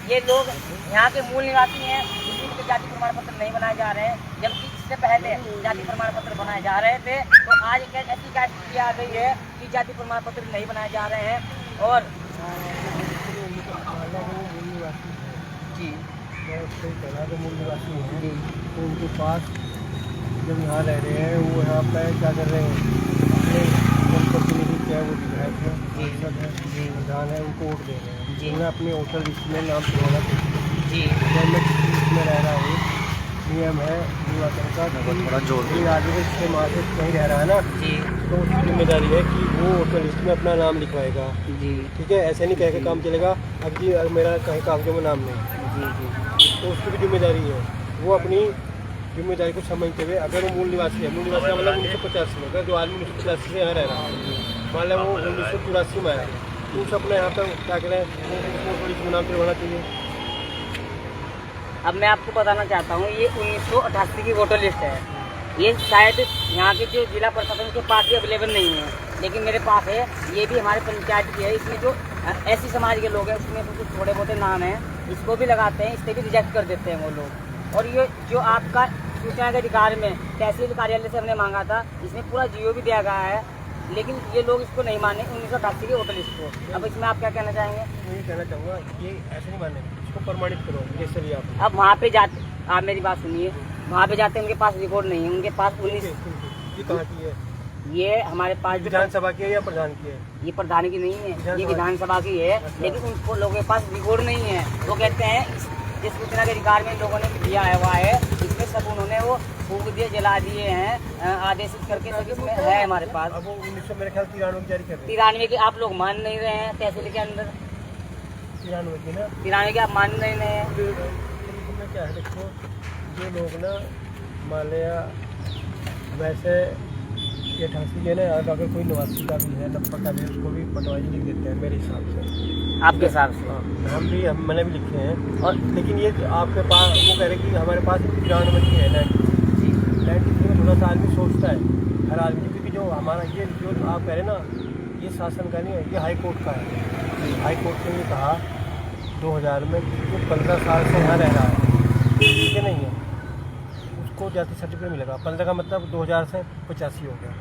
A: ये लोग यहाँ के मूल निवासी हैं, किसी के जाति प्रमाण पत्र नहीं बनाए जा रहे हैं, जबकि इससे पहले जाति प्रमाण पत्र बनाए जा रहे थे। तो आज ऐसी क्या स्थिति आ गई है कि जाति प्रमाण पत्र नहीं बनाए जा रहे हैं। और जी
D: मूल निवासी हैं जी, तो उनके पास जब यहाँ रह रहे हैं, वो यहाँ पर क्या कर रहे हैं, जनप्रतिनिधि क्या है, वो विधायक है, सांसद है, प्रधान है, उनको वोट दे रहे हैं जी। उन्हें अपने वोटर लिस्ट में नाम जुड़वाना चाहिए जी। मैं लिस्ट में रह रहा हूँ, नियम है निर्वाचन का, आगे से माह से कहीं रह रहा है ना जी, तो उसकी जिम्मेदारी है कि वो वोटर लिस्ट में अपना नाम लिखवाएगा जी। ठीक है, ऐसे नहीं कह के काम चलेगा अब जी मेरा कहीं कागजों में नाम नहीं जी जी, तो उसकी भी जिम्मेदारी है। वो अपनी जिम्मेदारी को समझते हुए, अगर वो मूल निवासी है, मूल निवासी मतलब 1985 में, अगर जो आदमी 1986 से यहाँ रह रहा है, मान लो वो 1984 में आया, तो उस अपने यहाँ पर क्या करें, वो थोड़ी नाम करवाना चाहिए।
A: अब मैं आपको बताना चाहता हूँ, ये 1988 की वोटर लिस्ट है। ये शायद यहाँ के जो जिला प्रशासन के पास भी अवेलेबल नहीं है, लेकिन मेरे पास है। ये भी हमारे पंचायत की है। इसमें जो ऐसी समाज के लोग हैं, उसमें कुछ थोड़े बहुत नाम हैं, इसको भी लगाते हैं, इससे भी रिजेक्ट कर देते हैं वो लोग। और ये जो आपका सूचना के अधिकार में तहसील कार्यालय से हमने मांगा था, इसमें पूरा GO भी दिया गया है, लेकिन ये लोग इसको नहीं माने 1988 के वोटर लिस्ट को। अब इसमें आप क्या कहना चाहेंगे?
D: मैं ये कहना चाहूँगा, ये ऐसे नहीं माने, इसको प्रमाणित करो जैसे भी आप।
A: अब वहाँ पे जाते, आप मेरी बात सुनिए, वहाँ पे जाते हैं, उनके पास रिकॉर्ड नहीं है, उनके पास 19
D: ये कहाँ की है?
A: ये हमारे पास जो
D: विधानसभा की है या प्रधान की है?
A: ये प्रधान की नहीं है, ये विधानसभा की है। लेकिन उनको लोगों के पास रिकॉर्ड नहीं है। वो कहते हैं जिस सूचना के अधिकार में लोगों ने दिया है हुआ है, इसमें सब उन्होंने वो फूक दिए, जला दिए हैं, आदेशित करके सब इसमें है हमारे पास।
D: अब वो 1900 मेरे ख्याल 93 की जारी कर रहे
A: 93 की आप लोग मान नहीं रहे हैं, तहसील के अंदर
D: हैं 93 की ना।
A: 93 की आप मान नहीं रहे हैं।
D: इसमें क्या है, देखो ये लोग ना मान लिया वैसे 88 के ना, अगर कोई 89 का भी है, 90 का भी है, उसको भी पटवारी लिख देते हैं मेरे हिसाब से,
A: आपके हिसाब से।
D: हाँ, मैंने भी लिखे हैं।
A: और
D: लेकिन ये आपके पास वो कह रहे कि हमारे पास 93 की है 93 में थोड़ा सा आदमी सोचता है, हर आदमी, क्योंकि जो हमारा ये जो आप कह रहे हैं ना, ये शासन का नहीं है, ये हाई कोर्ट का है। हाई कोर्ट ने ये कहा 2000 में जो 15 साल से यहाँ रह रहा है, ठीक है, नहीं है, उसको जाति सर्टिफिकेट मिलेगा। 15 का मतलब 2000 से 85 हो गया,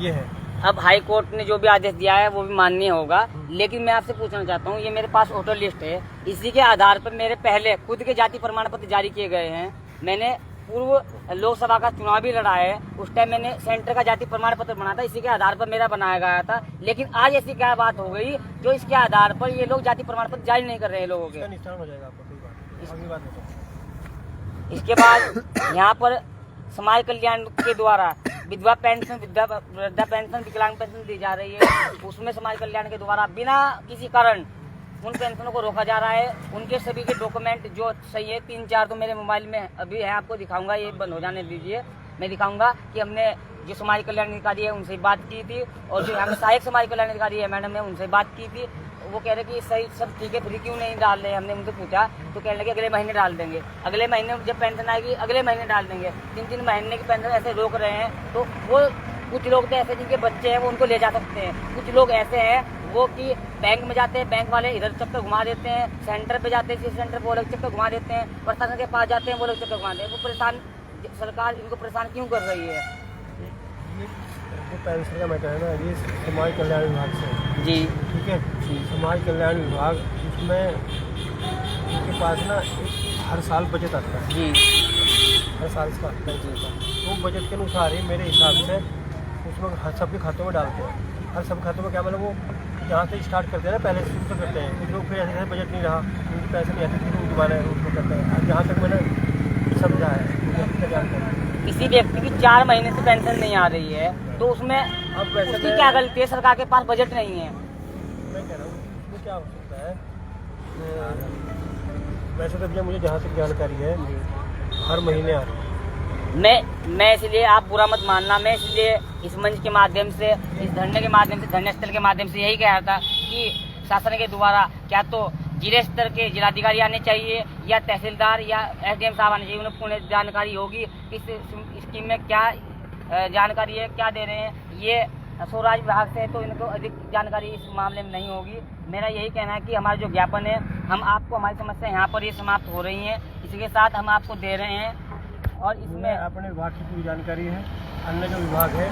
D: ये है।
A: अब हाई कोर्ट ने जो भी आदेश दिया है वो भी मान्य होगा। लेकिन मैं आपसे पूछना चाहता हूँ, ये मेरे पास वोटर लिस्ट है, इसी के आधार पर मेरे पहले खुद के जाति प्रमाण पत्र जारी किए गए हैं। मैंने पूर्व लोकसभा का चुनाव भी लड़ा है, उस टाइम मैंने सेंटर का जाति प्रमाण पत्र बना था, इसी के आधार पर मेरा बनाया गया था। लेकिन आज ऐसी क्या बात हो गई जो इसके आधार पर ये लोग जाति प्रमाण पत्र जारी नहीं कर रहे हैं लोगों के।
D: निशान हो जाएगा आपको, कोई बात, अगली बात बताओ।
A: इसके बाद यहाँ पर समाज कल्याण के द्वारा विधवा पेंशन, वृद्धा पेंशन, विकलांग पेंशन दी जा रही है। उसमें समाज कल्याण के द्वारा बिना किसी कारण उन पेंशनों को रोका जा रहा है। उनके सभी के डॉक्यूमेंट जो सही है, 3-4 तो मेरे मोबाइल में अभी है, आपको दिखाऊंगा, ये बंद हो जाने दीजिए, मैं दिखाऊंगा कि हमने जो समाज कल्याण अधिकारी है उनसे बात की थी, और जो हम सहायक समाज कल्याण अधिकारी है मैडम है, उनसे बात की थी। वो कह रहे कि सही सब ठीक है, फ्री क्यों नहीं डाल रहे। हमने उनसे पूछा तो कहने लगे अगले महीने डाल देंगे, अगले महीने जब पेंशन आएगी अगले महीने डाल देंगे। 3-3 महीने की पेंशन ऐसे रोक रहे हैं। तो वो कुछ लोग तो ऐसे जिनके बच्चे हैं वो उनको ले जा सकते हैं, कुछ लोग ऐसे हैं वो कि बैंक में जाते हैं, बैंक वाले इधर चक्कर घुमा देते हैं, सेंटर पे जाते हैं, सेंटर पे वो लोग चक्कर घुमा देते हैं, प्रशासन के पास जाते हैं वो लोग चक्कर घुमाते हैं। वो परेशान, सरकार इनको परेशान क्यों कर रही है?
D: जो पेंशन का मैटर है ना, ये समाज कल्याण विभाग से है।
A: जी
D: ठीक है, समाज कल्याण विभाग, इसमें इनके पास ना हर साल बजट आता है,
A: जी,
D: हर साल इसका आता है। तो बजट के अनुसार ही मेरे हिसाब से उसमें हर सबके खातों में डालते हैं। हर सब खातों में क्या मतलब, वो जहाँ से स्टार्ट करते हैं ना, पहले शुरू से करते हैं, कुछ लोग फिर ऐसे बजट नहीं रहा, उनके पैसे नहीं आते, फिर दोबारा उसको करते हैं। जहाँ तक मैंने समझा है, जानकारी,
A: किसी व्यक्ति की 4 महीने से पेंशन नहीं आ रही है तो उसमें
D: अब वैसे
A: उसकी क्या गलती है? सरकार के पास बजट नहीं है।
D: मैं कह रहा हूँ इसमें क्या हो सकता है, वैसे तो भैया मुझे जहाँ तक जानकारी है हर महीने आ रही है।
A: मैं इसलिए, आप बुरा मत मानना, मैं इसलिए इस मंच के माध्यम से, इस धरने के माध्यम से, धरने स्थल के माध्यम से यही कह रहा था कि शासन के द्वारा क्या तो जिले स्तर के जिलाधिकारी आने चाहिए या तहसीलदार या एसडीएम साहब आने चाहिए। उन्हें पूर्ण जानकारी होगी कि इस स्कीम में क्या जानकारी है, क्या दे रहे हैं। ये स्वराज विभाग से है तो इनको अधिक जानकारी इस मामले में नहीं होगी। मेरा यही कहना है कि हमारा जो ज्ञापन है, हम आपको, हमारी समस्या यहाँ पर ये समाप्त हो रही है, इसी के साथ हम आपको दे रहे हैं। और इसमें
D: अपने विभाग की पूरी जानकारी है, अन्य जो विभाग है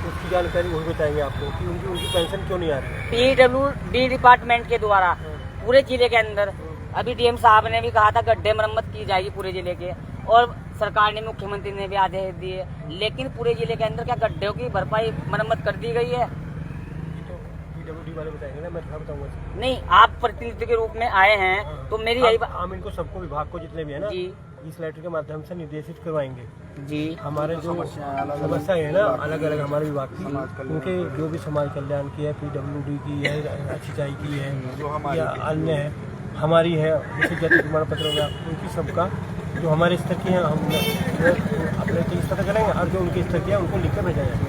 D: उसकी जानकारी वही बताएंगे आपको कि उनकी पेंशन क्यों नहीं आ रही।
A: PWD डिपार्टमेंट के द्वारा पूरे जिले के अंदर, अभी डीएम साहब ने भी कहा था गड्ढे मरम्मत की जाएगी पूरे जिले के, और सरकार ने, मुख्यमंत्री ने भी आदेश दिए। लेकिन पूरे जिले के अंदर क्या गड्ढों की भरपाई मरम्मत कर दी गई है?
D: तो PWD वाले बताएंगे ना, मैं थोड़ा बताऊंगा।
A: नहीं, आप प्रतिनिधि के रूप में आए हैं तो मेरी यही
D: हम इनको सबको, विभाग को जितने भी है ना
A: जी,
D: इस लेटर के माध्यम से निर्देशित करवाएंगे
A: जी।
D: हमारे जो समस्याएं है ना अलग अलग हमारे विभाग की, उनके जो भी समाज कल्याण की है, PWD की है, सिंचाई की है या अन्य है, हमारी है, जैसे जाति प्रमाण पत्र होगा, उनकी सबका जो हमारे स्तर की है हम अपने के स्तर तक करेंगे, और जो उनके स्तर की है उनको लिख कर भेजा जाएगा।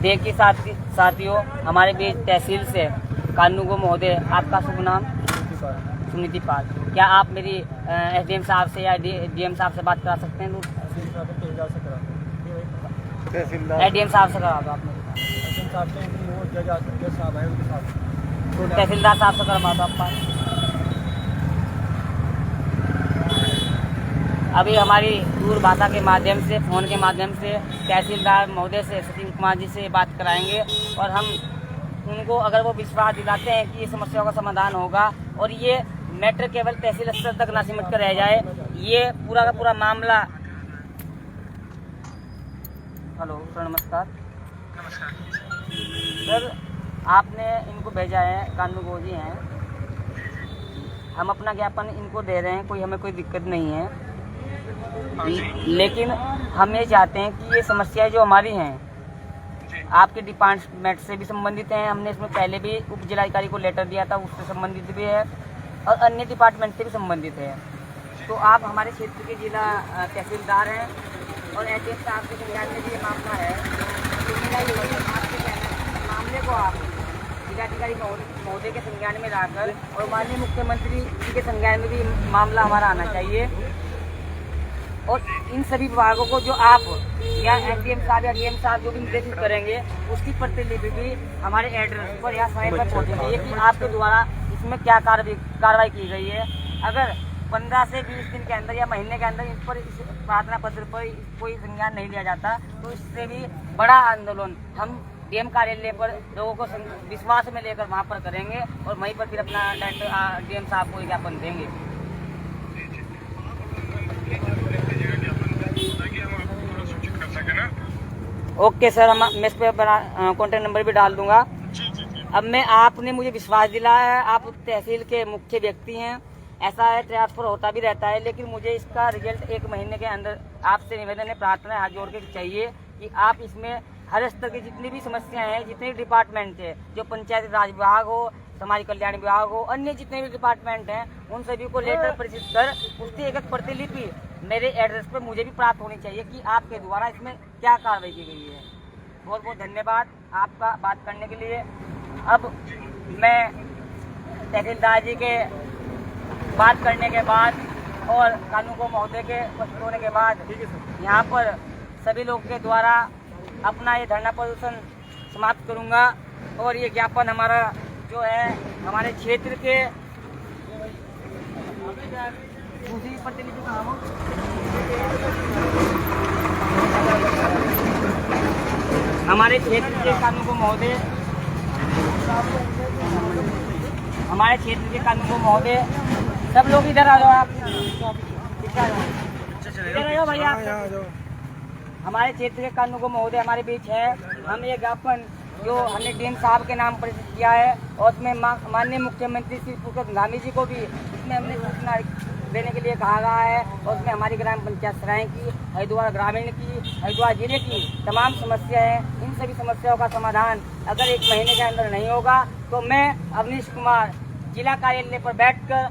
A: देखिए साथियों, हमारे बीच तहसील से कानूगो महोदय, आपका शुभ नाम? सुनीति पाल। क्या आप मेरी एसडीएम साहब से या डीएम साहब से बात करा सकते हैं? एसडीएम साहब से करा दो आप मेरी तो तहसीलदार साहब से करवा दो आप बात। अभी हमारी दूरभाषा के माध्यम से, फ़ोन के माध्यम से तहसीलदार महोदय से, सचिन कुमार जी से बात कराएंगे, और हम उनको, अगर वो विश्वास दिलाते हैं कि ये समस्याओं का समाधान होगा और ये मैटर केवल तहसील स्तर तक ना सिमट कर रह जाए, ये पूरा का पूरा मामला हेलो सर, नमस्कार। सर, आपने इनको भेजा है, कानूगोजी हैं, हम अपना ज्ञापन इनको दे रहे हैं, हमें कोई दिक्कत नहीं है, लेकिन हम ये चाहते हैं कि ये समस्याएं जो हमारी हैं आपके डिपार्टमेंट से भी संबंधित हैं। हमने इसमें पहले भी उप जिलाधिकारी को लेटर दिया था, उससे संबंधित भी है और अन्य डिपार्टमेंट से भी संबंधित है। तो आप हमारे क्षेत्र के जिला तहसीलदार हैं और एसडीएम साहब के संज्ञान में भी ये मामला है, तो मेरा ये आपके मामले को आप जिलाधिकारी महोदय के संज्ञान में लाकर और माननीय मुख्यमंत्री जी के संज्ञान में भी मामला हमारा आना चाहिए और इन सभी विभागों को जो आप या एसडीएम साहब या डीएम साहब जो भी निर्देशित करेंगे उसकी प्रतिलिपि भी हमारे एड्रेस पर या साइट पर पहुँचनी चाहिए कि आपके द्वारा इसमें क्या कार्रवाई की गई है। अगर 15 से 20 दिन के अंदर या महीने के अंदर इस पर इस प्रार्थना पत्र पर कोई संज्ञान नहीं लिया जाता तो इससे भी बड़ा आंदोलन हम डीएम कार्यालय पर लोगों को विश्वास में लेकर वहाँ पर करेंगे और वहीं पर फिर अपना डीएम साहब को ज्ञापन देंगे। ओके सर, मैं इस पर कॉन्टैक्ट नंबर भी डाल दूंगा। अब मैं आपने मुझे विश्वास दिलाया है, आप तहसील के मुख्य व्यक्ति हैं, ऐसा है ट्रांसफर होता भी रहता है, लेकिन मुझे इसका रिजल्ट 1 महीने के अंदर आपसे निवेदन है, प्रार्थना है, हाथ जोड़ के चाहिए कि आप इसमें हर स्तर की जितनी भी समस्याएं हैं, जितने डिपार्टमेंट है, जो पंचायती राज विभाग हो, समाज कल्याण विभाग हो, अन्य जितने भी डिपार्टमेंट हैं, उन सभी को लेटर प्रेषित कर उसकी एक प्रतिलिपि मेरे एड्रेस पर मुझे भी प्राप्त होनी चाहिए कि आपके द्वारा इसमें क्या कार्रवाई की गई है। बहुत बहुत धन्यवाद आपका बात करने के लिए। अब मैं तहसीलदार जी के बात करने के बाद और कानूनगो महोदय के उपस्थित होने के बाद यहाँ पर सभी लोग के द्वारा अपना ये धरना प्रदर्शन समाप्त करूँगा और ये ज्ञापन हमारा जो है हमारे क्षेत्र के दूसरी प्रतिनिधि हमारे क्षेत्र के कानूनगो महोदय सब लोग इधर आ जाओ, आप इधर आ जाओ भैया। हमारे क्षेत्र के कानूनगो महोदय हमारे बीच है। हम ये ज्ञापन जो हमने डीएम साहब के नाम पर किया है और उसमें माननीय मुख्यमंत्री श्री पुष्कर धामी जी को भी इसमें हमने सूचना देने के लिए कहा गया है और उसमें हमारी ग्राम पंचायत सराय की, हरिद्वार ग्रामीण की, हरिद्वार जिले की तमाम समस्याएं हैं। इन सभी समस्याओं का समाधान अगर 1 महीने के अंदर नहीं होगा तो मैं अवनीश कुमार जिला कार्यालय पर बैठकर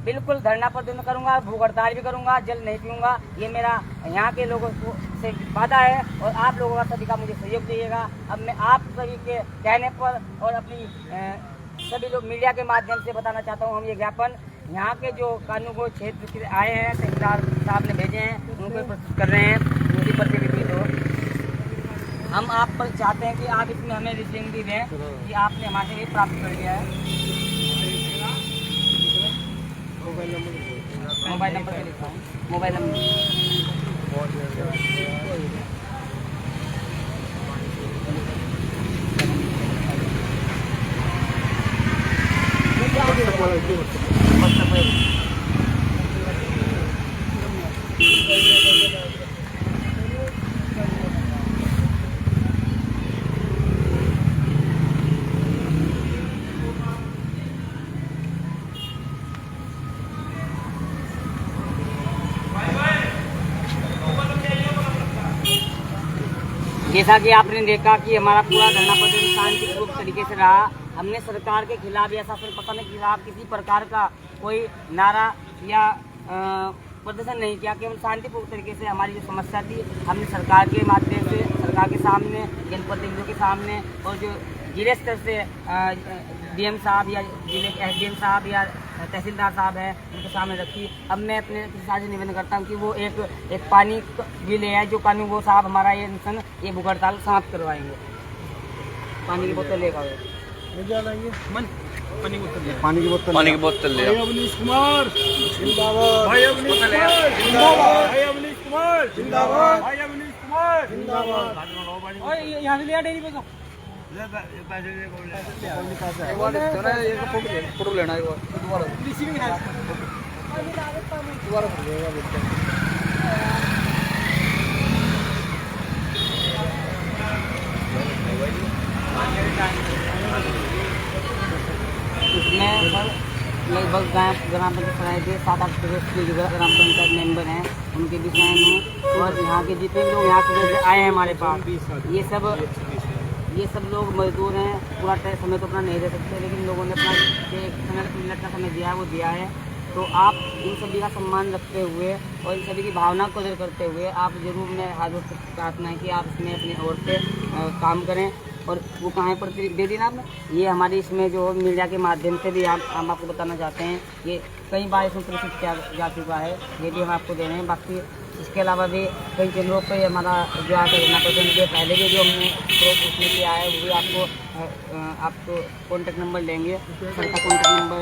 A: बिल्कुल धरना प्रदर्शन करूंगा, भूख हड़ताल भी करूंगा, जल नहीं पीऊंगा। ये मेरा यहाँ के लोगों से वादा है और आप लोगों का सभी का मुझे सहयोग दीजिएगा। अब मैं आप सभी के कहने पर और अपनी सभी लोग मीडिया के माध्यम से बताना चाहता हूँ, हम ये ज्ञापन यहाँ के जो कानूनगो क्षेत्र से आए हैं, तहसीलदार साहब ने भेजे हैं, उनको प्रस्तुत कर रहे हैं। उनकी प्रतिलिपि तो हम आप पर चाहते हैं कि आप इसमें हमें रिसीविंग भी दें कि आपने हमारे लिए प्राप्त कर लिया है। मोबाइल नंबर पे लिखा है, मोबाइल नंबर जैसा कि आपने देखा कि हमारा पूरा धरना प्रदर्शन शांतिपूर्वक तरीके से रहा। हमने सरकार के खिलाफ या शासन पतन के खिलाफ किसी प्रकार का कोई नारा या प्रदर्शन नहीं किया, केवल शांतिपूर्वक तरीके से हमारी जो समस्या थी हमने सरकार के माध्यम से, सरकार के सामने, जनप्रतिनिधियों के सामने और जो जिले स्तर से डीएम साहब या जिले के एसडीएम साहब या तहसीलदार साहब है उनके सामने रखी। अब मैं अपने प्रशासन से निवेदन करता हूँ कि वो एक पानी भी ले आए, जो कानूनगो साहब हमारा ये अनशन, ये भूख हड़ताल समाप्त करवाएंगे। पानी की बोतल लेगा
E: पानी की बोतल ले आओ।
D: अवनीश कुमार जिंदाबाद, भाई अवनीश कुमार जिंदाबाद, भाई अवनीश कुमार जिंदाबाद, भाई अवनीश कुमार जिंदाबाद।
C: और यहाँ से लिया डेरी पे
E: फोटो लेना है दोबारा
A: लगभग ग्राम पंचायत सराय के 7-8 सदस्य जो ग्राम पंचायत मेंबर हैं उनके भी साइन हैं। और यहाँ के जितने लोग यहाँ से आए हैं हमारे पास, ये सब लोग मजदूर हैं। पूरा समय तो अपना नहीं दे सकते, लेकिन लोगों ने अपना एक मिनट का समय दिया है, वो दिया है। तो आप इन सभी का सम्मान रखते हुए और इन सभी की भावना को कदर करते हुए आप जरूर, मैं हाथ जोड़ कर प्रार्थना है कि आप इसमें अपनी ओर से काम करें। और वो कहाँ पर दे दी ना आपने, ये हमारी इसमें जो मीडिया के माध्यम से भी हम आपको बताना चाहते हैं। ये कई बार इसमें प्रेषित किया जा चुका है, ये भी हम आपको दे रहे हैं। बाकी इसके अलावा भी कई केंद्रों पे हमारा जो आता है प्रतिनिधि पहले भी जो हमने उसमें किया है, वो भी आपको कॉन्टेक्ट नंबर लेंगे, सर का कॉन्टेक्ट नंबर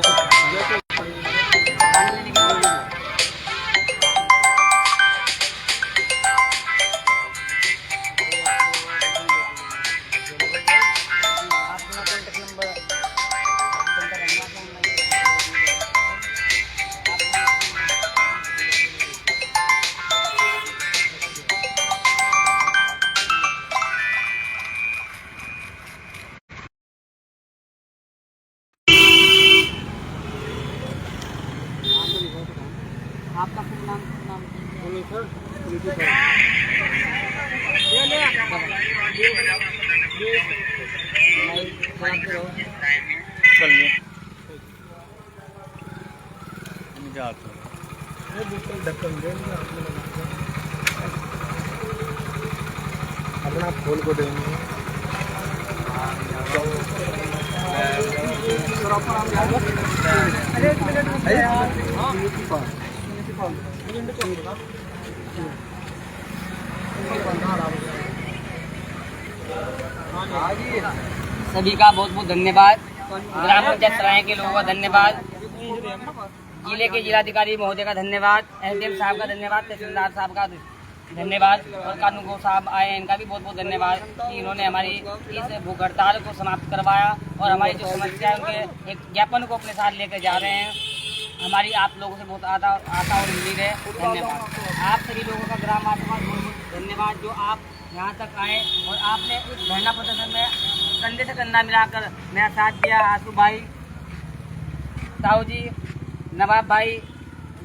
A: आपका शुभ नाम
D: अपना फूल को देंगे।
A: सभी का बहुत बहुत धन्यवाद। ग्राम पंचायत सराय के लोगों का धन्यवाद, जिले के जिलाधिकारी महोदय का धन्यवाद, एसडीएम साहब का धन्यवाद, तहसीलदार साहब का धन्यवाद और कानूनगो साहब आए हैं, इनका भी बहुत बहुत धन्यवाद कि इन्होंने हमारी इस भूख हड़ताल को समाप्त करवाया और हमारी जो समस्या है उनके एक ज्ञापन को अपने साथ लेकर जा रहे हैं। हमारी आप लोगों से बहुत आशा और उम्मीद है। धन्यवाद आप सभी लोगों का, ग्राम वासियों का बहुत बहुत धन्यवाद जो आप यहाँ तक आए और आपने इस धरना प्रदर्शन में कंधे से कंधा मिलाकर मेरा साथ दिया। आंसू भाई, ताऊ जी, नवाब भाई,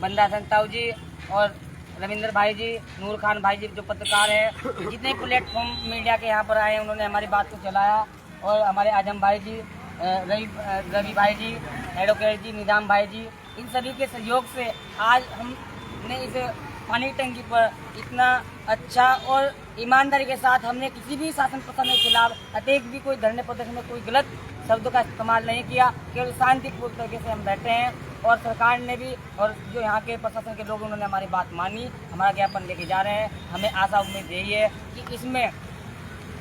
A: बंदा हसन ताऊ जी और रविंद्र भाई जी, नूर खान भाई जी जो पत्रकार हैं, जितने प्लेटफॉर्म मीडिया के यहाँ पर आए हैं उन्होंने हमारी बात को चलाया। और हमारे आजम भाई जी, रवि भाई जी, एडवोकेट जी, निजाम भाई जी, इन सभी के सहयोग से आज हमने इस पानी की टंकी पर इतना अच्छा और ईमानदारी के साथ हमने किसी भी शासन प्रशासन के खिलाफ अत्यधिक भी कोई धरने प्रदर्शन में कोई गलत शब्दों का इस्तेमाल नहीं किया, केवल शांतिपूर्ण तरीके से हम बैठे हैं। और सरकार ने भी और जो यहाँ के प्रशासन के लोग उन्होंने हमारी बात मानी, हमारा ज्ञापन लेके जा रहे हैं। हमें आशा उम्मीद यही है कि इसमें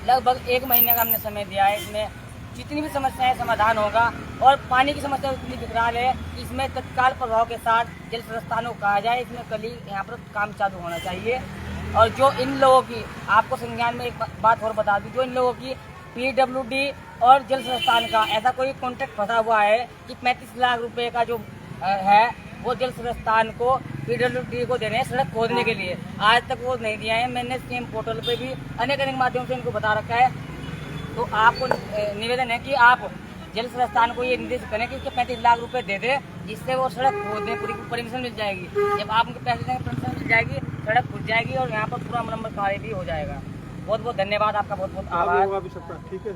A: लगभग 1 महीने का हमने समय दिया है, इसमें जितनी भी समस्याएं समाधान होगा। और पानी की समस्या इतनी विकराल है कि इसमें तत्काल प्रभाव के साथ जल संस्थानों को कहा जाए, इसमें कल ही यहाँ पर काम चालू होना चाहिए। और जो इन लोगों की, आपको संज्ञान में एक बात और बता दूँ, जो इन लोगों की PWD और जल संस्थान का ऐसा कोई कॉन्ट्रैक्ट फंसा हुआ है कि 35 लाख रुपए का जो है वो जल संस्थान को PWD को देने हैं सड़क खोदने के लिए। आज तक वो नहीं दिया है। मैंने सीएम पोर्टल पे भी अनेक माध्यम से इनको बता रखा है। तो आपको निवेदन है कि आप जल संस्थान को ये निर्देश करें कि उसके 35 लाख रुपए दे दे, जिससे वो सड़क खोदने पूरी परमिशन मिल जाएगी। जब आप उनके पैसे देंगे, परमिशन मिल जाएगी, सड़क खुद जाएगी और यहाँ पर पूरा मरम्मत कार्य भी हो जाएगा। बहुत बहुत धन्यवाद आपका, बहुत बहुत आभार।
D: ठीक है।